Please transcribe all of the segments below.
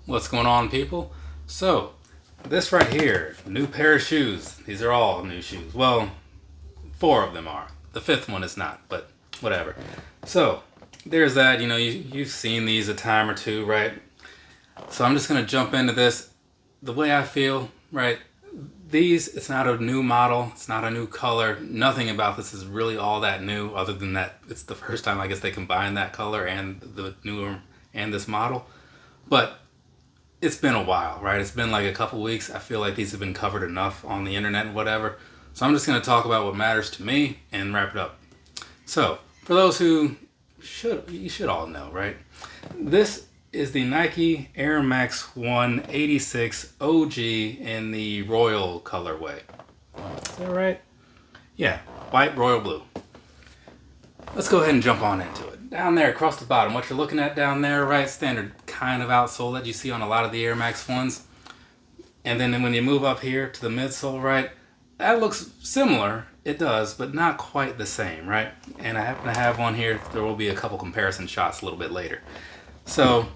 What's going on, people? So, this right here, new pair of shoes. These are all new shoes. Well, four of them are. The fifth one is not, but whatever. So, there's that. You've seen these a time or two, right? So, I'm just going to jump into this. The way I feel, right? It's not a new model. It's not a new color. Nothing about this is really all that new, other than that it's the first time I guess they combined that color and the newer and this model. But it's been a while, right? It's been like a couple weeks. I feel like these have been covered enough on the internet and whatever. So I'm just going to talk about what matters to me and wrap it up. So, for those who you should all know, right? This is the Nike Air Max 1 86 OG in the royal colorway. Is that right? Yeah, white royal blue. Let's go ahead and jump on into it. Down there across the bottom, what you're looking at down there, right? Standard kind of outsole that you see on a lot of the Air Max ones. And then when you move up here to the midsole, right? That looks similar. It does, but not quite the same, right? And I happen to have one here. There will be a couple comparison shots a little bit later. So,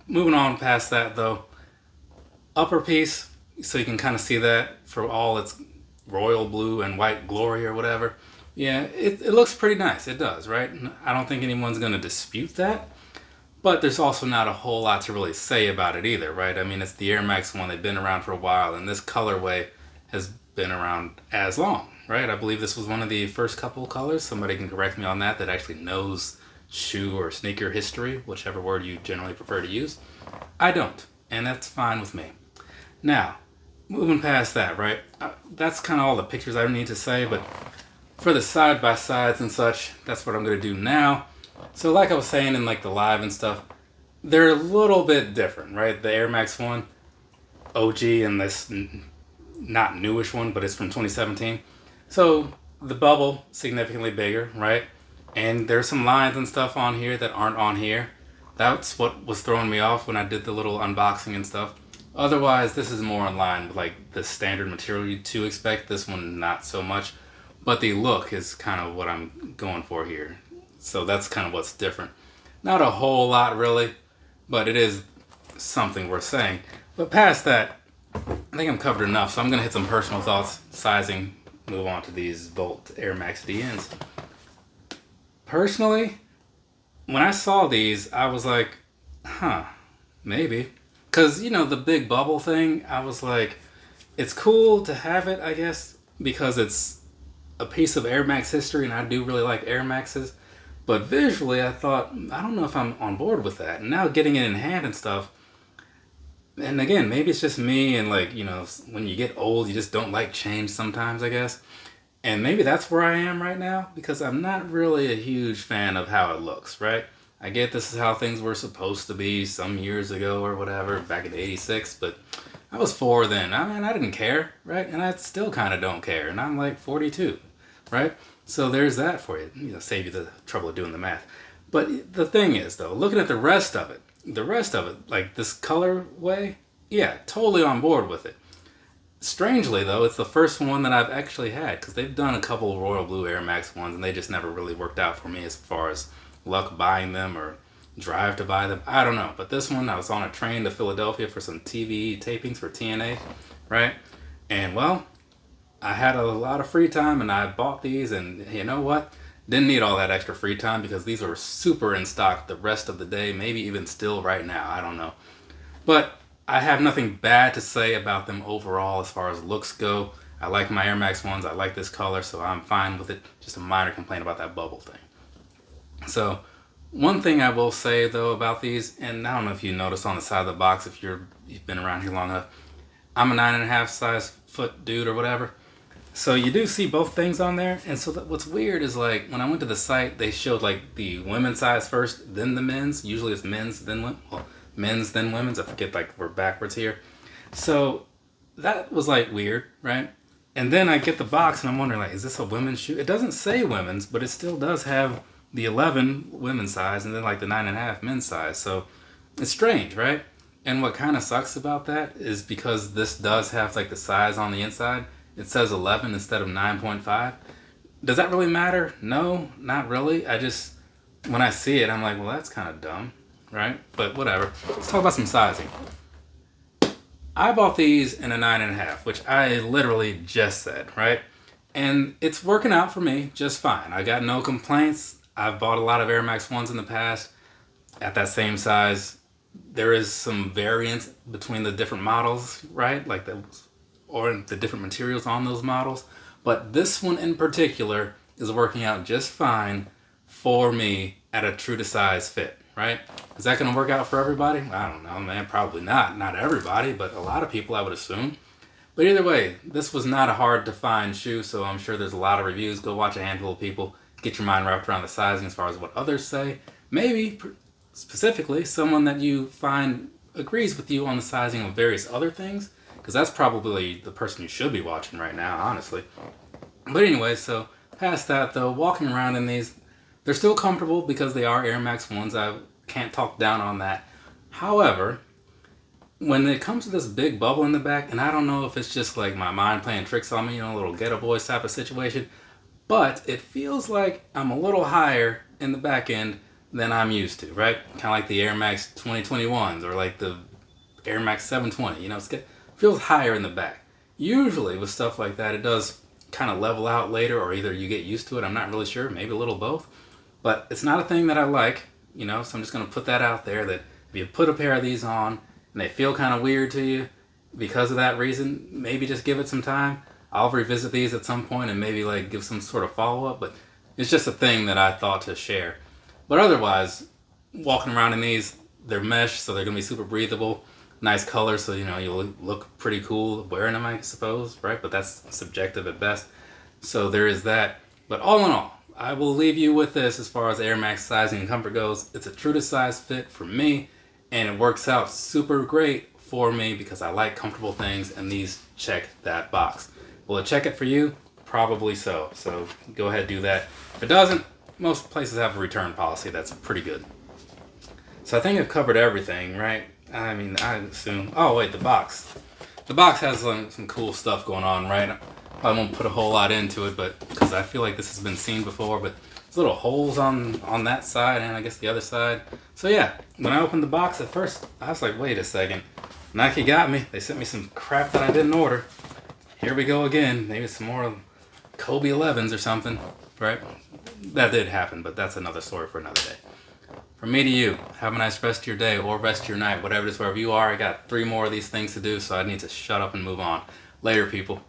moving on past that though, upper piece, so you can kind of see that for all its royal blue and white glory or whatever. Yeah, it looks pretty nice. It does, right? I don't think anyone's going to dispute that. But there's also not a whole lot to really say about it either, right? I mean, it's the Air Max 1. They've been around for a while, and this colorway has been around as long, right? I believe this was one of the first couple colors. Somebody can correct me on that actually knows shoe or sneaker history, whichever word you generally prefer to use. I don't, and that's fine with me. Now, moving past that, right? That's kind of all the pictures I need to say, but for the side-by-sides and such, that's what I'm going to do now. So like I was saying in like the live and stuff, they're a little bit different, right? The Air Max 1 OG and this not newish one, but it's from 2017. So the bubble significantly bigger, right? And there's some lines and stuff on here that aren't on here. That's what was throwing me off when I did the little unboxing and stuff. Otherwise, this is more in line with like the standard material you to expect. This one, not so much. But the look is kind of what I'm going for here. So that's kind of what's different. Not a whole lot really, but it is something worth saying. But past that, I think I'm covered enough. So I'm going to hit some personal thoughts, sizing, move on to these Bolt Air Max DNs. Personally, when I saw these, I was like, maybe. Because, the big bubble thing, I was like, it's cool to have it, I guess, because it's a piece of Air Max history, and I do really like Air Maxes. But visually, I thought, I don't know if I'm on board with that. And now getting it in hand and stuff, and again, maybe it's just me, and like, when you get old, you just don't like change sometimes, I guess. And maybe that's where I am right now, because I'm not really a huge fan of how it looks, right? I get this is how things were supposed to be some years ago or whatever, back in '86, but I was 4 then. I mean, I didn't care, right? And I still kind of don't care, and I'm like 42, right? So there's that for you, save you the trouble of doing the math. But the thing is, though, looking at the rest of it, like this colorway, yeah, totally on board with it. Strangely, though, it's the first one that I've actually had, because they've done a couple of Royal Blue Air Max ones, and they just never really worked out for me as far as luck buying them or drive to buy them. I don't know. But this one, I was on a train to Philadelphia for some TV tapings for TNA, right? And, well, I had a lot of free time, and I bought these, and you know what? Didn't need all that extra free time, because these were super in stock the rest of the day, maybe even still right now. I don't know. But I have nothing bad to say about them overall as far as looks go. I like my Air Max ones. I like this color, so I'm fine with it. Just a minor complaint about that bubble thing. So, one thing I will say, though, about these, and I don't know if you noticed on the side of the box if you've been around here long enough, I'm a 9.5 size foot dude or whatever. So you do see both things on there. And so what's weird is, like, when I went to the site, they showed, like, the women's size first, then the men's. Usually it's men's, then women. Well, men's, then women's. I forget, like, we're backwards here. So that was, like, weird, right? And then I get the box, and I'm wondering, like, is this a women's shoe? It doesn't say women's, but it still does have the 11 women's size and then, like, the 9.5 men's size. So it's strange, right? And what kind of sucks about that is because this does have, like, the size on the inside, it says 11 instead of 9.5. Does that really matter? No, not really. When I see it, I'm like, well, that's kind of dumb. right? But whatever. Let's talk about some sizing. I bought these in a 9.5, which I literally just said, right? And it's working out for me just fine. I got no complaints. I've bought a lot of Air Max 1s in the past at that same size. There is some variance between the different models, right? Like or the different materials on those models. But this one in particular is working out just fine for me at a true to size fit, right? Is that going to work out for everybody? I don't know, man. Probably not. Not everybody, but a lot of people, I would assume. But either way, this was not a hard to find shoe, so I'm sure there's a lot of reviews. Go watch a handful of people. Get your mind wrapped around the sizing as far as what others say. Maybe, specifically, someone that you find agrees with you on the sizing of various other things. Because that's probably the person you should be watching right now, honestly. But anyway, so past that though, walking around in these, they're still comfortable because they are Air Max 1s. I can't talk down on that. However, when it comes to this big bubble in the back, and I don't know if it's just like my mind playing tricks on me, you know, a little ghetto boys type of situation, but it feels like I'm a little higher in the back end than I'm used to, right? Kind of like the Air Max 2021s or like the Air Max 720, you know, it feels higher in the back. Usually with stuff like that, it does kind of level out later, or either you get used to it, I'm not really sure, maybe a little both. But it's not a thing that I like, you know, so I'm just going to put that out there that if you put a pair of these on and they feel kind of weird to you because of that reason, maybe just give it some time. I'll revisit these at some point and maybe like give some sort of follow-up, but it's just a thing that I thought to share. But otherwise, walking around in these, they're mesh, so they're going to be super breathable. Nice color, so you know you'll look pretty cool wearing them, I suppose, right? But that's subjective at best. So there is that. But all in all, I will leave you with this as far as Air Max sizing and comfort goes. It's a true to size fit for me, and it works out super great for me because I like comfortable things, and these check that box. Will it check it for you? Probably so. So go ahead, do that. If it doesn't, most places have a return policy that's pretty good. So I think I've covered everything, right? I mean, I assume. Oh wait, the box. The box has some cool stuff going on, right? I won't put a whole lot into it, but because I feel like this has been seen before. But there's little holes on that side and I guess the other side. So yeah, when I opened the box at first, I was like, wait a second, Nike got me. They sent me some crap that I didn't order. Here we go again. Maybe some more Kobe 11s or something, right? That did happen, but that's another story for another day. From me to you, have a nice rest of your day or rest of your night, whatever it is, wherever you are. I got 3 more of these things to do, so I need to shut up and move on. Later, people.